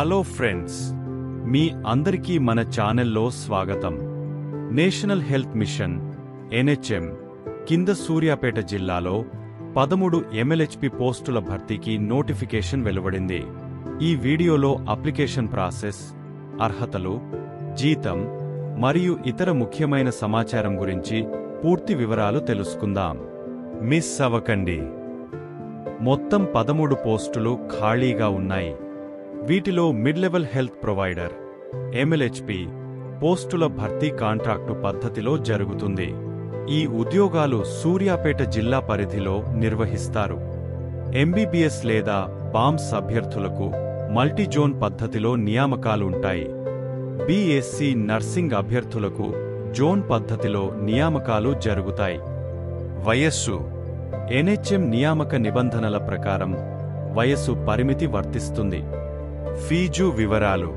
Hello friends, మీ అందరికీ మన ఛానల్లో స్వాగతం. నేషనల్ హెల్త్ మిషన్ NHM కింద సూర్యాపేట జిల్లాలో 13 MLHP పోస్టుల భర్తీకి నోటిఫికేషన్ వెలువడింది. ఈ వీడియోలో అప్లికేషన్ ప్రాసెస్, అర్హతలు, జీతం మరియు ఇతర ముఖ్యమైన సమాచారం గురించి పూర్తి వివరాలు తెలుసుకుందాం. మిస్ అవ్వకండి. మొత్తం 13 పోస్టులు ఖాళీగా ఉన్నాయి. వీటిలో mid level health provider MLHP పోస్టుల భర్తీ కాంట్రాక్టు పద్ధతిలో జరుగుతుంది. ఈ ఉద్యోగాలు సూర్యాపేట జిల్లా పరిధిలో నిర్వహిస్తారు. MBBS లేదా బామ్స్ అభ్యర్థులకు మల్టీజోన్ పద్ధతిలో నియామకాలు ఉంటాయి. BSc నర్సింగ్ అభ్యర్థులకు జోన్ పద్ధతిలో నియామకాలు జరుగుతాయి. వయస్సు NHM నియామక నిబంధనల ప్రకారం వయస్సు పరిమితి వర్తిస్తుంది. ఫీజు వివరాలు: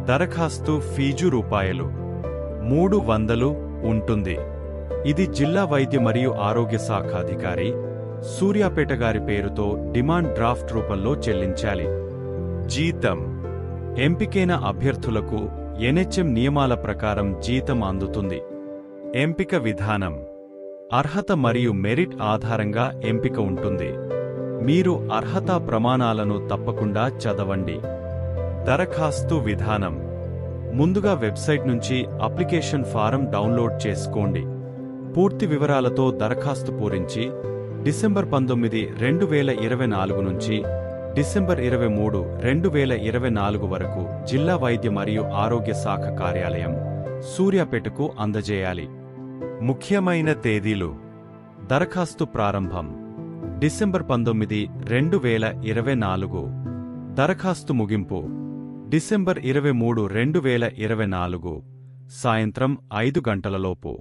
దరఖాస్తు ఫీజు ₹300 ఉంటుంది. ఇది జిల్లా వైద్య మరియు ఆరోగ్య శాఖ అధికారి సూర్యాపేట గారి పేరుతో డిమాండ్ డ్రాఫ్ట్ రూపంలో చెల్లించాలి. జీతం: ఎంపికైన అభ్యర్థులకు NHM నియమాల ప్రకారం జీతం అందుతుంది. ఎంపిక విధానం: అర్హత మరియు మెరిట్ ఆధారంగా ఎంపిక ఉంటుంది. మీరు అర్హతా ప్రమాణాలను తప్పకుండా చదవండి. దరఖాస్తు విధానం: ముందుగా వెబ్సైట్ నుంచి అప్లికేషన్ ఫారం డౌన్లోడ్ చేసుకోండి. పూర్తి వివరాలతో దరఖాస్తు పూరించి డిసెంబర్ 19, 2024 నుంచి డిసెంబర్ 23, 2024 వరకు జిల్లా వైద్య మరియు ఆరోగ్య శాఖ కార్యాలయం సూర్యాపేటకు అందజేయాలి. ముఖ్యమైన తేదీలు: దరఖాస్తు ప్రారంభం డిసెంబర్ 19, 2024. దరఖాస్తు ముగింపు డిసెంబర్ 23, 2024 సాయంత్రం 5 గంటలలోపు.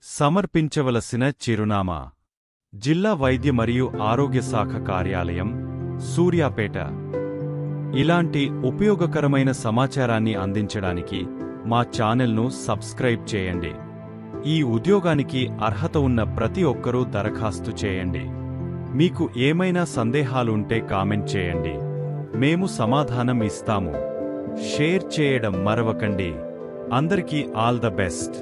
సమర్పించవలసిన చిరునామా: జిల్లా వైద్య మరియు ఆరోగ్య శాఖ కార్యాలయం సూర్యాపేట. ఇలాంటి ఉపయోగకరమైన సమాచారాన్ని అందించడానికి మా ఛానల్ను సబ్స్క్రైబ్ చేయండి. ఈ ఉద్యోగానికి అర్హత ఉన్న ప్రతి ఒక్కరూ దరఖాస్తు చేయండి. మీకు ఏమైనా సందేహాలుంటే కామెంట్ చేయండి, మేము సమాధానం ఇస్తాము. షేర్ చేయడం మరవకండి. అందరికీ ఆల్ ద బెస్ట్.